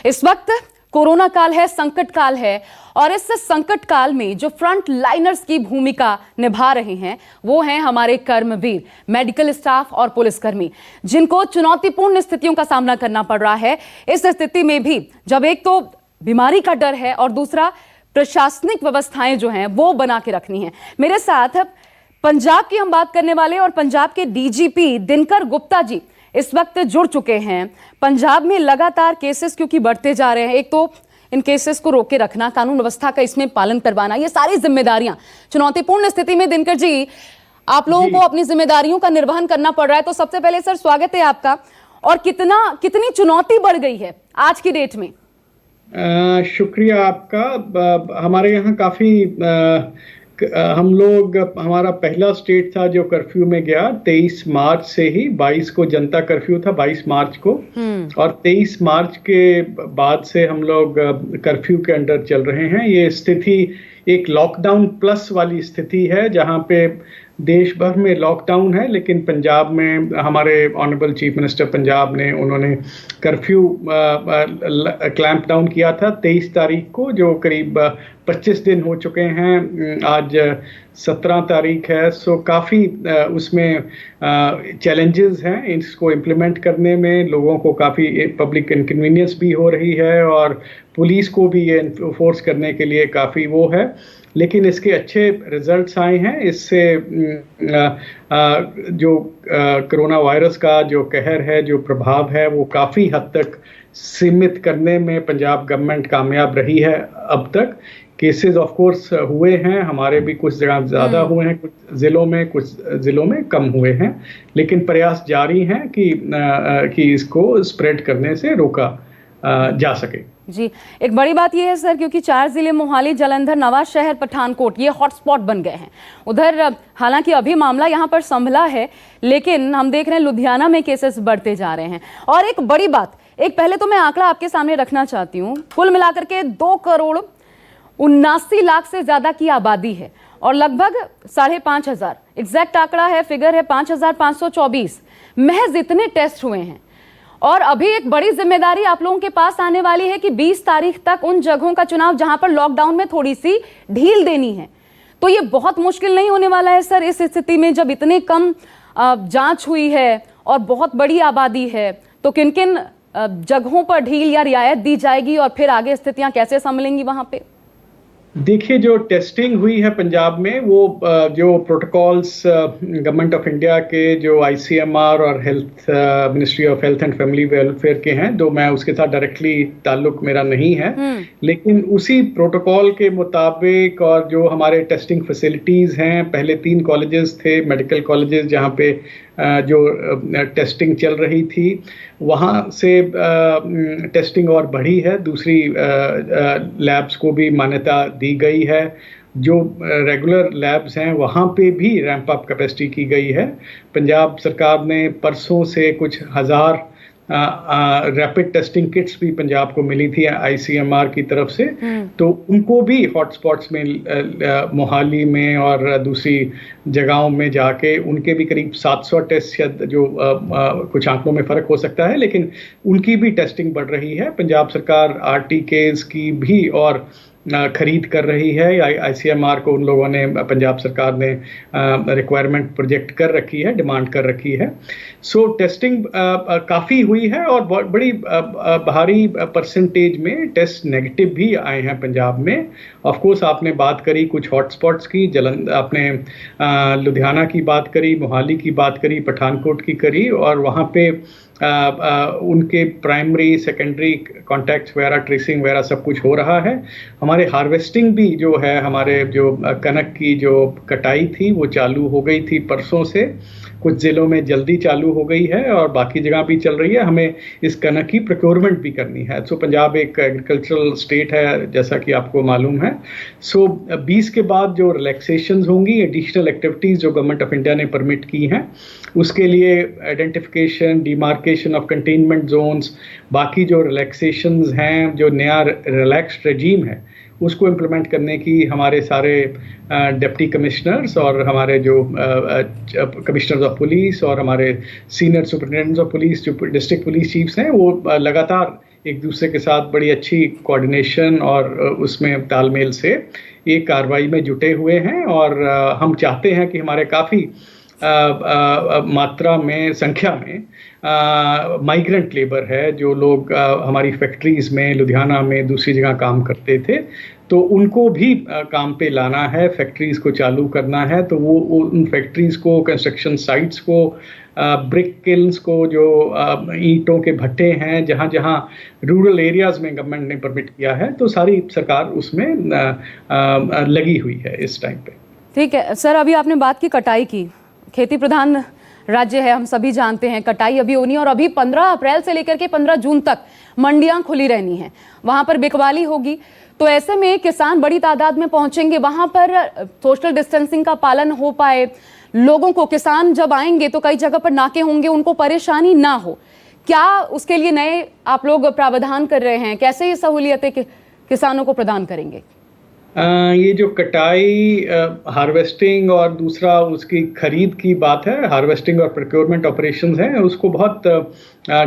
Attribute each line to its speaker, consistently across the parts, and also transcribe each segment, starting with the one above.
Speaker 1: इस वक्त कोरोना काल है, संकट काल है और इस संकट काल में जो फ्रंट लाइनर्स की भूमिका निभा रहे हैं वो हैं हमारे कर्मवीर, मेडिकल स्टाफ और पुलिसकर्मी, जिनको चुनौतीपूर्ण स्थितियों का सामना करना पड़ रहा है। इस स्थिति में भी जब एक तो बीमारी का डर है और दूसरा प्रशासनिक व्यवस्थाएं जो हैं वो बना के रखनी है। मेरे साथ पंजाब की हम बात करने वाले और पंजाब के डीजीपी दिनकर गुप्ता जी इस वक्त जुड़ चुके हैं। पंजाब में लगातार केसेस क्योंकि बढ़ते जा रहे हैं, एक तो इन केसेस को रोके रखना, कानून व्यवस्था का इसमें पालन करवाना, ये सारी जिम्मेदारियां चुनौतीपूर्ण स्थिति में दिनकर जी आप लोगों को अपनी जिम्मेदारियों का निर्वहन करना पड़ रहा है। तो सबसे पहले सर स्वागत है आपका। और कितनी चुनौती बढ़ गई है आज की डेट में?
Speaker 2: शुक्रिया आपका। हमारे यहाँ काफी हम लोग, हमारा पहला स्टेट था जो कर्फ्यू में गया 23 मार्च से ही। 22 को जनता कर्फ्यू था, 22 मार्च को, और 23 मार्च के बाद से हम लोग कर्फ्यू के अंडर चल रहे हैं। ये स्थिति एक लॉकडाउन प्लस वाली स्थिति है जहां पे देश भर में लॉकडाउन है, लेकिन पंजाब में हमारे ऑनरेबल चीफ मिनिस्टर पंजाब ने उन्होंने कर्फ्यू क्लैंप डाउन किया था 23 तारीख को, जो करीब 25 दिन हो चुके हैं। आज 17 तारीख है। सो काफ़ी उसमें चैलेंजेस हैं इसको इम्प्लीमेंट करने में। लोगों को काफ़ी पब्लिक इनकन्वीनियंस भी हो रही है और पुलिस को भी ये इन्फोर्स करने के लिए काफ़ी वो है, लेकिन इसके अच्छे रिजल्ट्स आए हैं। इससे जो कोरोना वायरस का जो कहर है, जो प्रभाव है, वो काफ़ी हद तक सीमित करने में पंजाब गवर्नमेंट कामयाब रही है अब तक। केसेस ऑफ कोर्स हुए हैं, हमारे भी कुछ जगह ज़्यादा हुए हैं, कुछ ज़िलों में कम हुए हैं, लेकिन प्रयास जारी हैं कि इसको स्प्रेड करने से रोका जा सके।
Speaker 1: जी, एक बड़ी बात यह है सर, क्योंकि 4 जिले मोहाली, जालंधर, नवा शहर, पठानकोट ये हॉटस्पॉट बन गए हैं। उधर हालांकि अभी मामला यहाँ पर संभला है, लेकिन हम देख रहे हैं लुधियाना में केसेस बढ़ते जा रहे हैं। और एक बड़ी बात, एक पहले तो मैं आंकड़ा आपके सामने रखना चाहती हूँ। कुल मिलाकर के 2,79,00,000 से ज्यादा की आबादी है और लगभग 5,500 एग्जैक्ट आंकड़ा है, फिगर है 5,524 महज इतने टेस्ट हुए हैं। और अभी एक बड़ी जिम्मेदारी आप लोगों के पास आने वाली है कि 20 तारीख तक उन जगहों का चुनाव जहां पर लॉकडाउन में थोड़ी सी ढील देनी है। तो ये बहुत मुश्किल नहीं होने वाला है सर इस स्थिति में, जब इतने कम जांच हुई है और बहुत बड़ी आबादी है? तो किन किन जगहों पर ढील या रियायत दी जाएगी और फिर आगे स्थितियां कैसे संभलेंगी वहां पे?
Speaker 2: देखिए, जो टेस्टिंग हुई है पंजाब में, वो जो प्रोटोकॉल्स गवर्नमेंट ऑफ इंडिया के, जो आईसीएमआर और health ministry of health and family welfare के हैं, तो मैं उसके साथ डायरेक्टली ताल्लुक मेरा नहीं है, लेकिन उसी प्रोटोकॉल के मुताबिक और जो हमारे टेस्टिंग फैसिलिटीज़ हैं, पहले 3 कॉलेजेस थे, मेडिकल कॉलेजेस, जहाँ पे जो टेस्टिंग चल रही थी, वहाँ से टेस्टिंग और बढ़ी है। दूसरी लैब्स को भी मान्यता दी गई है। जो रेगुलर लैब्स हैं वहाँ पे भी रैंप अप कैपेसिटी की गई है। पंजाब सरकार ने परसों से कुछ हज़ार रैपिड टेस्टिंग किट्स भी पंजाब को मिली थी आईसीएमआर की तरफ से, तो उनको भी हॉटस्पॉट्स में मोहाली में और दूसरी जगहों में जाके उनके भी करीब 700 टेस्ट, जो कुछ आंकड़ों में फ़र्क हो सकता है, लेकिन उनकी भी टेस्टिंग बढ़ रही है। पंजाब सरकार आरटीकेस की भी और खरीद कर रही है। आईसीएमआर को उन लोगों ने, पंजाब सरकार ने रिक्वायरमेंट प्रोजेक्ट कर रखी है, डिमांड कर रखी है। सो टेस्टिंग काफ़ी हुई है और बहुत बड़ी भारी परसेंटेज में टेस्ट नेगेटिव भी आए हैं पंजाब में। ऑफ कोर्स आपने बात करी कुछ हॉटस्पॉट्स की, आपने लुधियाना की बात करी, मोहाली की बात करी, पठानकोट की करी, और वहाँ पे उनके प्राइमरी सेकेंडरी कॉन्टैक्ट्स वगैरह, ट्रेसिंग वगैरह सब कुछ हो रहा है। हमारे हार्वेस्टिंग भी जो है, हमारे जो कनक की जो कटाई थी वो चालू हो गई थी परसों से। कुछ ज़िलों में जल्दी चालू हो गई है और बाकी जगह भी चल रही है। हमें इस कनक की प्रोक्योरमेंट भी करनी है। सो पंजाब एक एग्रीकल्चरल स्टेट है, जैसा कि आपको मालूम है। सो 20 के बाद जो रिलैक्सेशंस होंगी, एडिशनल एक्टिविटीज़ जो गवर्नमेंट ऑफ इंडिया ने परमिट की हैं, उसके लिए identification, demarcation of containment zones, बाकी जो रिलैक्सेशंस हैं, जो नया रिलैक्स्ड रेजीम है, उसको इम्प्लीमेंट करने की हमारे सारे डिप्टी कमिश्नर्स और हमारे जो कमिश्नर्स ऑफ पुलिस और हमारे सीनियर सुपरिटेंडेंट्स ऑफ पुलिस, जो डिस्ट्रिक्ट पुलिस चीफ्स हैं, वो लगातार एक दूसरे के साथ बड़ी अच्छी कोऑर्डिनेशन और उसमें तालमेल से ये कार्रवाई में जुटे हुए हैं। और हम चाहते हैं कि हमारे काफ़ी मात्रा में, संख्या में माइग्रेंट लेबर है, जो लोग हमारी फैक्ट्रीज में, लुधियाना में, दूसरी जगह काम करते थे, तो उनको भी काम पे लाना है, फैक्ट्रीज को चालू करना है। तो वो उन फैक्ट्रीज को, कंस्ट्रक्शन साइट्स को, ब्रिक किल्स को, जो ईंटों के भट्टे हैं, जहाँ जहाँ रूरल एरियाज में गवर्नमेंट ने परमिट किया है, तो सारी सरकार उसमें लगी हुई है इस टाइम पे।
Speaker 1: ठीक है सर, अभी आपने बात की कटाई की। खेती प्रधान राज्य है, हम सभी जानते हैं, कटाई अभी होनी है और अभी 15 अप्रैल से लेकर के 15 जून तक मंडियां खुली रहनी हैं, वहां पर बिकवाली होगी। तो ऐसे में किसान बड़ी तादाद में पहुंचेंगे, वहां पर सोशल डिस्टेंसिंग का पालन हो पाए, लोगों को, किसान जब आएंगे तो कई जगह पर नाके होंगे, उनको परेशानी ना हो, क्या उसके लिए नए आप लोग प्रावधान कर रहे हैं? कैसे ये सहूलियतें किसानों को प्रदान करेंगे?
Speaker 2: ये जो कटाई, हार्वेस्टिंग और दूसरा उसकी खरीद की बात है, हार्वेस्टिंग और प्रोक्योरमेंट ऑपरेशंस हैं, उसको बहुत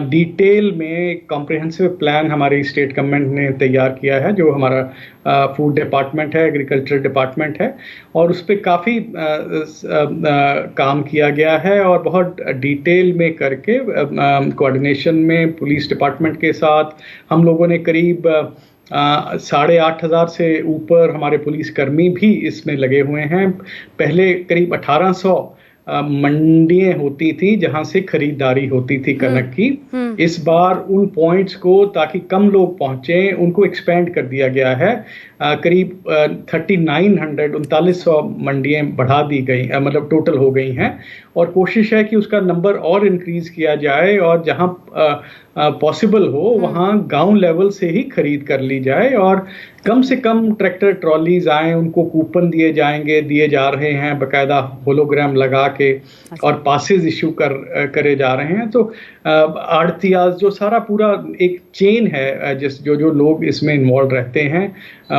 Speaker 2: डिटेल में कॉम्प्रिहेंसिव प्लान हमारी स्टेट गवर्नमेंट ने तैयार किया है, जो हमारा फूड डिपार्टमेंट है, एग्रीकल्चर डिपार्टमेंट है, और उस पर काफ़ी काम किया गया है। और बहुत डिटेल में करके कोऑर्डिनेशन में पुलिस डिपार्टमेंट के साथ हम लोगों ने करीब 8,500 से ऊपर हमारे पुलिसकर्मी भी इसमें लगे हुए हैं। पहले करीब 1800 मंडियां होती थी जहां से खरीदारी होती थी कनक की। इस बार उन पॉइंट्स को, ताकि कम लोग पहुंचे, उनको एक्सपेंड कर दिया गया है। करीब 3900 मंडियां बढ़ा दी गई, मतलब टोटल हो गई हैं, और कोशिश है कि उसका नंबर और इंक्रीज किया जाए, और जहां पॉसिबल हो वहां गांव लेवल से ही खरीद कर ली जाए, और कम से कम ट्रैक्टर ट्रॉलीज आए, उनको कूपन दिए जाएंगे, दिए जा रहे हैं बाकायदा होलोग्राम लगा के, और पासेस इशू करे जा रहे हैं। तो आड़तियाज, जो सारा पूरा एक चेन है, जो लोग इसमें इन्वॉल्व रहते हैं,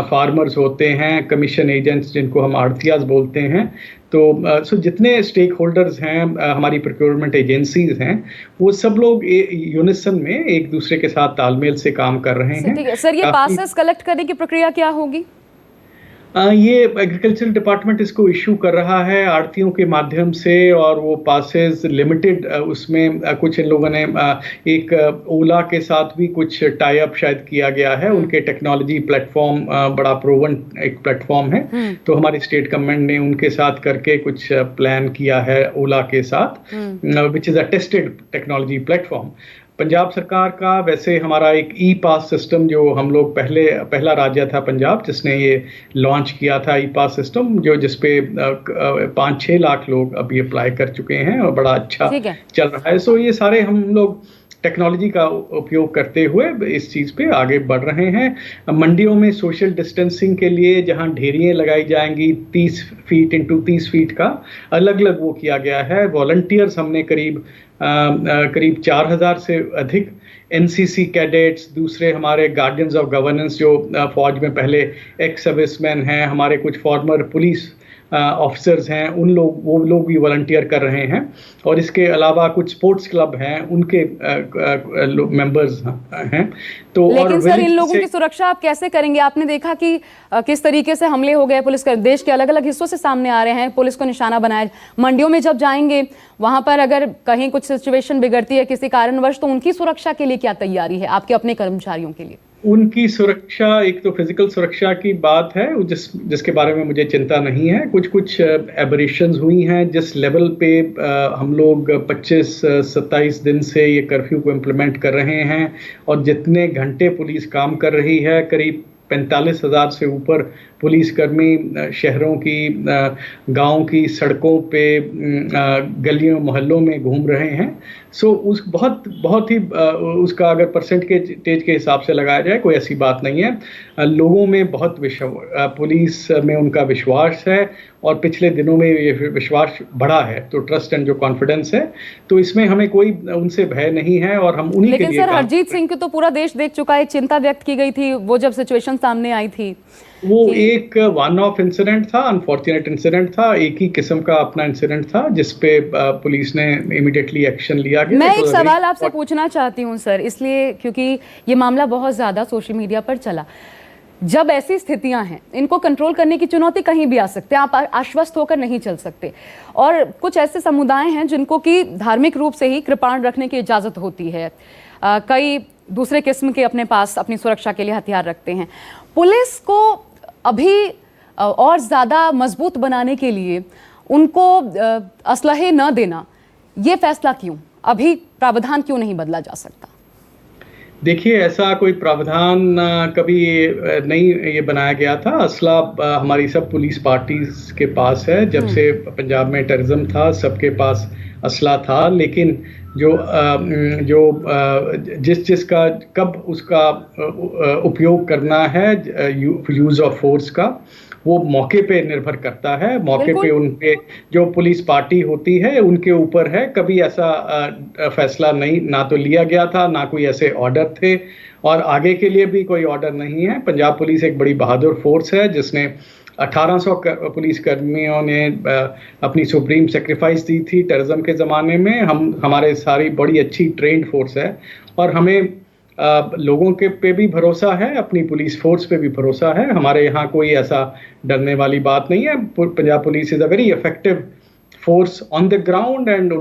Speaker 2: फार्मर्स होते हैं, कमीशन एजेंट्स जिनको हम आड़तियाज बोलते हैं, तो जितने स्टेक होल्डर्स हैं, हमारी प्रोक्योरमेंट एजेंसीज हैं, वो सब लोग यूनिसन में एक दूसरे के साथ तालमेल से काम कर रहे हैं।
Speaker 1: ठीक है सर, ये पासेस कलेक्ट करने की प्रक्रिया क्या होगी?
Speaker 2: ये एग्रीकल्चर डिपार्टमेंट इसको इशू कर रहा है आड़तियों के माध्यम से, और वो पासेस लिमिटेड, उसमें कुछ इन लोगों ने एक ओला के साथ भी कुछ टाई अप शायद किया गया है। उनके टेक्नोलॉजी प्लेटफॉर्म बड़ा प्रोवन एक प्लेटफॉर्म है, तो हमारी स्टेट गवर्नमेंट ने उनके साथ करके कुछ प्लान किया है ओला के साथ, which is a tested technology platform. Punjab सरकार का वैसे हमारा एक ई पास सिस्टम, जो हम लोग पहला राज्य था पंजाब जिसने ये लॉन्च किया था, ई पास सिस्टम, जिसपे 5-6 लाख लोग अभी अप्लाई कर चुके हैं और बड़ा अच्छा चल रहा है। सो ये सारे हम लोग टेक्नोलॉजी का उपयोग करते हुए इस चीज़ पे आगे बढ़ रहे हैं। मंडियों में सोशल डिस्टेंसिंग के लिए जहां ढेरियाँ लगाई जाएंगी 30 फीट इंटू 30 फीट का, अलग अलग वो किया गया है। वॉलंटियर्स हमने करीब 4000 से अधिक एनसीसी कैडेट्स, दूसरे हमारे गार्डियंस ऑफ गवर्नेंस जो फौज में पहले एक्स सर्विसमैन हैं, हमारे कुछ फॉर्मर पुलिस ऑफिसर्स हैं, वो लोग भी वॉलंटियर कर रहे हैं, और इसके अलावा कुछ स्पोर्ट्स क्लब हैं, उनके मेंबर्स हैं। तो
Speaker 1: लेकिन सर, इन लोगों की सुरक्षा आप कैसे करेंगे? आपने देखा कि किस तरीके से हमले हो गए, पुलिस देश के अलग अलग हिस्सों से सामने आ रहे हैं, पुलिस को निशाना बनाया। मंडियों में जब जाएंगे, वहां पर अगर कहीं कुछ सिचुएशन बिगड़ती है किसी कारणवश, तो उनकी सुरक्षा के लिए क्या तैयारी है आपके अपने कर्मचारियों के लिए? उनकी
Speaker 2: सुरक्षा, एक तो फिजिकल सुरक्षा की बात है, जिसके बारे में मुझे चिंता नहीं है। कुछ एबरेशंस हुई हैं, जिस लेवल पे हम लोग 25-27 दिन से ये कर्फ्यू को इम्प्लीमेंट कर रहे हैं, और जितने घंटे पुलिस काम कर रही है, करीब 45,000 से ऊपर पुलिसकर्मी शहरों की, गांव की सड़कों पे, गलियों मोहल्लों में घूम रहे हैं। सो उस बहुत ही उसका अगर परसेंटेज के हिसाब से लगाया जाए, कोई ऐसी बात नहीं है। लोगों में बहुत पुलिस में उनका विश्वास है, और पिछले दिनों में ये विश्वास बढ़ा है, तो ट्रस्ट एंड जो कॉन्फिडेंस है, तो इसमें हमें कोई उनसे भय नहीं है, और हम उन्हीं के लिए।
Speaker 1: लेकिन सर, हरजीत सिंह की तो पूरा देश देख चुका है, चिंता व्यक्त की गई थी वो जब सिचुएशन सामने आई थी।
Speaker 2: वो
Speaker 1: कि
Speaker 2: एक वन ऑफ इंसिडेंट था, अनफॉर्चुनेट इंसिडेंट था, एक ही किस्म का अपना इंसिडेंट था जिसपे पुलिस ने इमीडिएटली एक्शन लिया गया।
Speaker 1: मैं
Speaker 2: इट
Speaker 1: एक
Speaker 2: वाज अ वेरी
Speaker 1: सवाल आपसे पूछना चाहती हूँ सर, इसलिए क्योंकि ये मामला बहुत ज़्यादा सोशल मीडिया पर चला। जब ऐसी स्थितियां हैं, इनको कंट्रोल करने की चुनौती कहीं भी आ सकते हैं, आप आश्वस्त होकर नहीं चल सकते। और कुछ ऐसे समुदाय हैं जिनको कि धार्मिक रूप से ही कृपाण रखने की इजाज़त होती है, कई दूसरे किस्म के अपने पास अपनी सुरक्षा के लिए हथियार रखते हैं। पुलिस को अभी और ज़्यादा मजबूत बनाने के लिए उनको असलहे न देना, ये फैसला क्यों? अभी प्रावधान क्यों नहीं बदला जा सकता?
Speaker 2: देखिए, ऐसा कोई प्रावधान कभी नहीं ये बनाया गया था। असला हमारी सब पुलिस पार्टीज के पास है। जब से पंजाब में टेररिज्म था, सबके पास असला था। लेकिन जिसका कब उसका उपयोग करना है, यूज ऑफ फोर्स का, वो मौके पे निर्भर करता है। मौके पे उनके जो पुलिस पार्टी होती है उनके ऊपर है। कभी ऐसा फैसला नहीं ना तो लिया गया था, ना कोई ऐसे ऑर्डर थे, और आगे के लिए भी कोई ऑर्डर नहीं है। पंजाब पुलिस एक बड़ी बहादुर फोर्स है जिसने 1800 पुलिस कर्मियों ने अपनी सुप्रीम सेक्रीफाइस दी थी टेररिज्म के ज़माने में। हमारे सारी बड़ी अच्छी ट्रेंड फोर्स है, और हमें लोगों के पे भी भरोसा है, अपनी पुलिस फोर्स पे भी भरोसा है। हमारे यहाँ कोई ऐसा डरने वाली बात नहीं है। Punjab police is a very effective force on the ground, and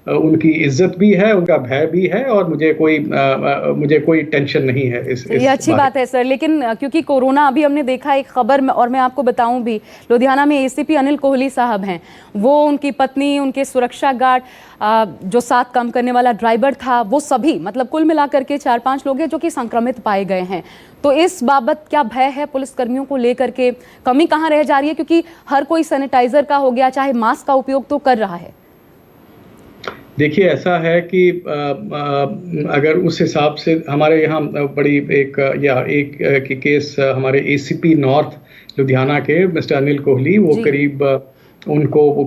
Speaker 2: उनकी इज्जत भी है, उनका भय भी है, और मुझे कोई टेंशन नहीं है इस
Speaker 1: ये अच्छी बात है सर। लेकिन क्योंकि कोरोना, अभी हमने देखा एक खबर में, और मैं आपको बताऊं भी, लुधियाना में एसीपी अनिल कोहली साहब हैं, वो, उनकी पत्नी, उनके सुरक्षा गार्ड, जो साथ काम करने वाला ड्राइवर था, वो सभी, मतलब कुल मिलाकर के 4-5 लोग हैं जो कि संक्रमित पाए गए हैं। तो इस बाबत क्या भय है पुलिस कर्मियों को लेकर के? कमी कहाँ रह जा रही है? क्योंकि हर कोई सैनिटाइजर का हो गया, चाहे मास्क का उपयोग तो कर रहा है।
Speaker 2: देखिए, ऐसा है कि अगर उस हिसाब से हमारे यहाँ बड़ी एक की केस, हमारे एसीपी नॉर्थ लुधियाना के मिस्टर अनिल कोहली, वो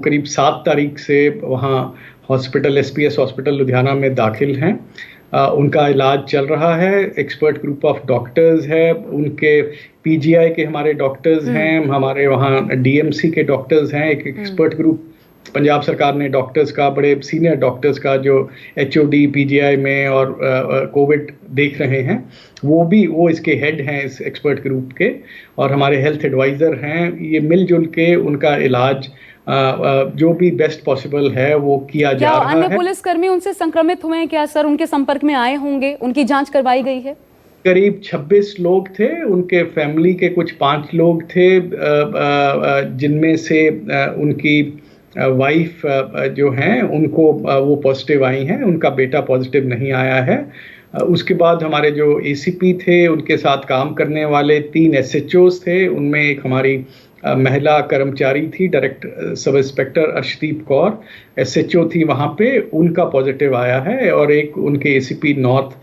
Speaker 2: करीब 7 तारीख से वहाँ हॉस्पिटल, एसपीएस हॉस्पिटल लुधियाना में दाखिल हैं। उनका इलाज चल रहा है। एक्सपर्ट ग्रुप ऑफ डॉक्टर्स है, उनके पीजीआई के हमारे डॉक्टर्स हैं, हमारे वहाँ डीएमसी के डॉक्टर्स हैं, एक एक्सपर्ट ग्रुप पंजाब सरकार ने डॉक्टर्स का, बड़े सीनियर डॉक्टर्स का, जो एचओडी पीजीआई में और कोविड देख रहे हैं, वो इसके हेड हैं, इस एक्सपर्ट ग्रुप के, और हमारे हेल्थ एडवाइज़र हैं। ये मिलजुल के उनका इलाज जो भी बेस्ट पॉसिबल है वो किया जा रहा है।
Speaker 1: अन्य पुलिसकर्मी उनसे संक्रमित हुए हैं क्या सर? उनके संपर्क में आए होंगे, उनकी जांच करवाई गई है?
Speaker 2: करीब 26 लोग थे, उनके फैमिली के कुछ 5 लोग थे, जिनमें से उनकी वाइफ जो हैं उनको वो पॉजिटिव आई हैं, उनका बेटा पॉजिटिव नहीं आया है। उसके बाद हमारे जो एसीपी थे, उनके साथ काम करने वाले 3 एसएचओस थे, उनमें एक हमारी महिला कर्मचारी थी, director sub inspector Arshdeep Kaur SHO थी वहाँ पे, उनका पॉजिटिव आया है। और एक उनके एसीपी नॉर्थ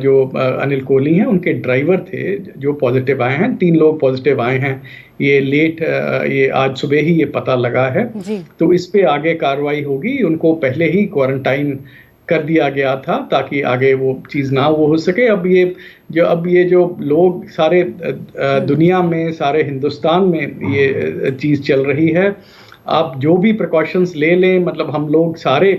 Speaker 2: जो अनिल कोहली हैं, उनके ड्राइवर थे जो पॉजिटिव आए हैं। 3 लोग पॉजिटिव आए हैं, ये आज सुबह ही ये पता लगा है। तो इस पे आगे कार्रवाई होगी। उनको पहले ही क्वारंटाइन कर दिया गया था ताकि आगे वो चीज़ ना हो सके। अब ये जो लोग सारे दुनिया में, सारे हिंदुस्तान में ये चीज़ चल रही है, आप जो भी प्रिकॉशंस ले लें, मतलब हम लोग सारे,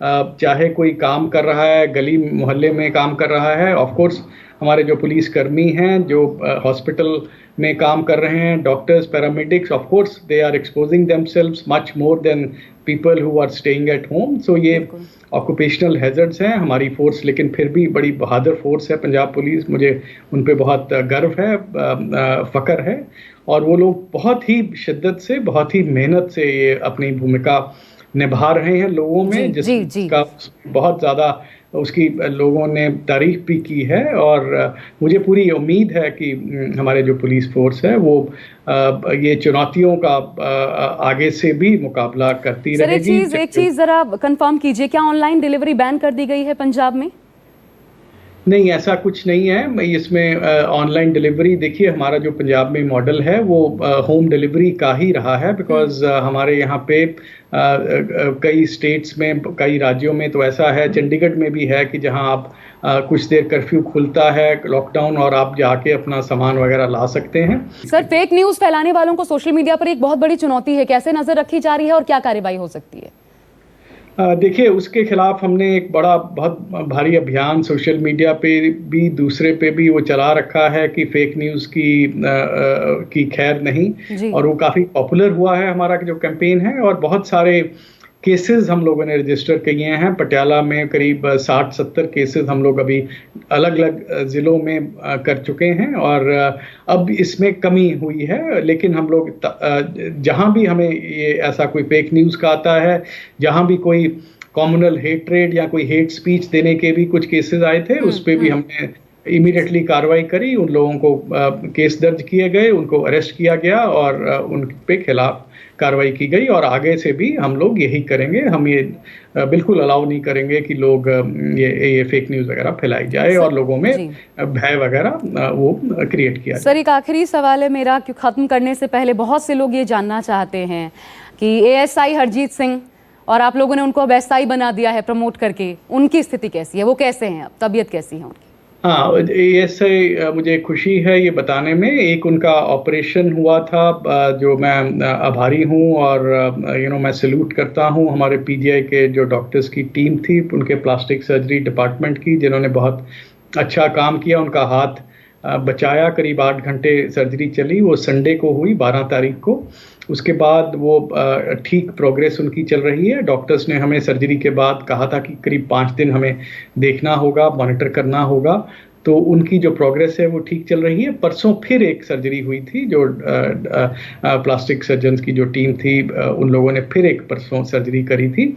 Speaker 2: चाहे कोई काम कर रहा है, गली मोहल्ले में काम कर रहा है, ऑफ कोर्स हमारे जो पुलिस कर्मी हैं, जो हॉस्पिटल में काम कर रहे हैं, doctors, paramedics, of course they are exposing themselves much more than people who are staying at home. So ये ऑक्यूपेशनल हैजर्ड्स हैं हमारी फोर्स, लेकिन फिर भी बड़ी बहादुर फोर्स है पंजाब पुलिस। मुझे उन पे बहुत गर्व है, फ़ख्र है, और वो लोग बहुत ही शिद्दत से, बहुत ही मेहनत से ये अपनी भूमिका निभा रहे हैं लोगों में, जिसका बहुत ज़्यादा उसकी लोगों ने तारीफ भी की है। और मुझे पूरी उम्मीद है कि हमारे जो पुलिस फोर्स है वो ये चुनौतियों का आगे से भी मुकाबला करती रहेगी।
Speaker 1: एक चीज़ ज़रा कंफर्म कीजिए, क्या ऑनलाइन डिलीवरी बैन कर दी गई है पंजाब में?
Speaker 2: नहीं, ऐसा कुछ नहीं है इसमें। ऑनलाइन डिलीवरी, देखिए हमारा जो पंजाब में मॉडल है वो होम डिलीवरी का ही रहा है, बिकॉज हमारे यहाँ पे कई स्टेट्स में, कई राज्यों में तो ऐसा है, चंडीगढ़ में भी है कि जहाँ आप कुछ देर कर्फ्यू खुलता है, लॉकडाउन, और आप जाके अपना सामान वगैरह ला सकते हैं।
Speaker 1: सर, फेक न्यूज फैलाने वालों को सोशल मीडिया पर एक बहुत बड़ी चुनौती है, कैसे नजर रखी जा रही है और क्या कार्रवाई हो सकती है?
Speaker 2: देखिए, उसके खिलाफ हमने एक बहुत भारी अभियान सोशल मीडिया पे भी, दूसरे पे भी वो चला रखा है कि फेक न्यूज़ की खैर नहीं, और वो काफ़ी पॉपुलर हुआ है हमारा जो कैंपेन है, और बहुत सारे केसेस हम लोगों ने रजिस्टर किए हैं। पटियाला में करीब 60-70 केसेस हम लोग अभी अलग अलग ज़िलों में कर चुके हैं, और अब इसमें कमी हुई है। लेकिन हम लोग जहां भी हमें ये ऐसा कोई फेक न्यूज़ का आता है, जहां भी कोई कम्युनल हेट्रेड या कोई हेट स्पीच देने के भी कुछ केसेस आए थे, उस पर भी हमने इमीडिएटली कार्रवाई करी, उन लोगों को केस दर्ज किए गए, उनको अरेस्ट किया गया और उन पे खिलाफ कार्रवाई की गई। और आगे से भी हम लोग यही करेंगे। हम ये बिल्कुल अलाउ नहीं करेंगे कि लोग ये फेक न्यूज़ वगैरह फैलाई जाए और लोगों में भय वगैरह वो क्रिएट किया जाए।
Speaker 1: सर, एक आखिरी सवाल है मेरा, कि खत्म करने से पहले बहुत से लोग ये जानना चाहते हैं कि एएसआई हरजीत सिंह, और आप लोगों ने उनको अब एसआई बना दिया है प्रमोट करके, उनकी स्थिति कैसी है, वो कैसे हैं, अब तबीयत कैसी है उनकी?
Speaker 2: हाँ, ऐसे मुझे खुशी है ये बताने में। एक उनका ऑपरेशन हुआ था, जो मैं आभारी हूँ, और मैं सैल्यूट करता हूँ हमारे पीजीआई के जो डॉक्टर्स की टीम थी, उनके प्लास्टिक सर्जरी डिपार्टमेंट की, जिन्होंने बहुत अच्छा काम किया। उनका हाथ बचाया, करीब 8 घंटे सर्जरी चली, वो संडे को हुई, 12 तारीख को। उसके बाद वो ठीक प्रोग्रेस उनकी चल रही है। डॉक्टर्स ने हमें सर्जरी के बाद कहा था कि करीब 5 दिन हमें देखना होगा, मॉनिटर करना होगा, तो उनकी जो प्रोग्रेस है वो ठीक चल रही है। परसों फिर एक सर्जरी हुई थी, जो प्लास्टिक सर्जन्स की जो टीम थी, उन लोगों ने फिर एक परसों सर्जरी करी थी।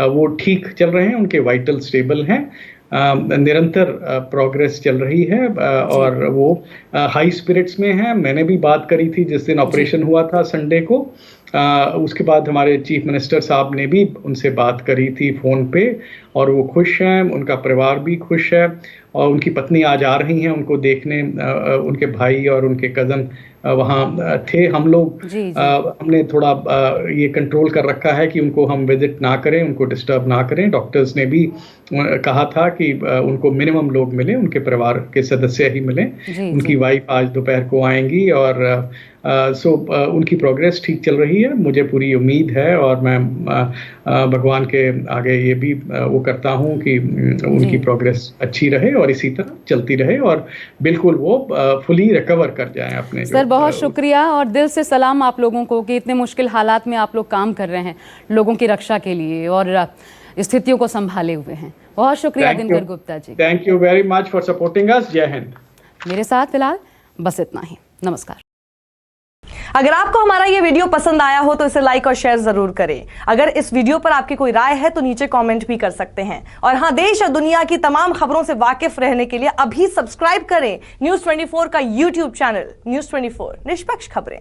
Speaker 2: वो ठीक चल रहे हैं, उनके वाइटल स्टेबल हैं, निरंतर प्रोग्रेस चल रही है, और वो हाई स्पिरिट्स में है। मैंने भी बात करी थी जिस दिन ऑपरेशन हुआ था संडे को, उसके बाद हमारे चीफ मिनिस्टर साहब ने भी उनसे बात करी थी फ़ोन पे, और वो खुश हैं, उनका परिवार भी खुश है, और उनकी पत्नी आज आ रही हैं उनको देखने। उनके भाई और उनके कज़न वहाँ थे। हम लोग हमने थोड़ा ये कंट्रोल कर रखा है कि उनको हम विजिट ना करें, उनको डिस्टर्ब ना करें। डॉक्टर्स ने भी कहा था कि उनको मिनिमम लोग मिले, उनके परिवार के सदस्य ही मिले। उनकी वाइफ आज दोपहर को आएंगी, और उनकी प्रोग्रेस ठीक चल रही है। मुझे पूरी उम्मीद है, और मैं भगवान के आगे ये भी वो करता हूँ कि उनकी प्रोग्रेस अच्छी रहे और इसी तरह चलती रहे, और बिल्कुल वो फुली रिकवर कर जाएं अपने।
Speaker 1: सर, बहुत शुक्रिया, और दिल से सलाम आप लोगों को कि इतने मुश्किल हालात में आप लोग काम कर रहे हैं लोगों की रक्षा के लिए और स्थितियों को संभाले हुए हैं। बहुत शुक्रिया Dinkar Gupta ji.
Speaker 2: Thank you very much for supporting us. जय हिंद।
Speaker 1: मेरे साथ फिलहाल बस इतना ही। नमस्कार।
Speaker 3: अगर आपको हमारा ये वीडियो पसंद आया हो तो इसे लाइक और शेयर जरूर करें। अगर इस वीडियो पर आपकी कोई राय है तो नीचे कमेंट भी कर सकते हैं। और हाँ, देश और दुनिया की तमाम खबरों से वाकिफ रहने के लिए अभी सब्सक्राइब करें न्यूज़ 24 का YouTube चैनल। न्यूज़ 24, निष्पक्ष खबरें।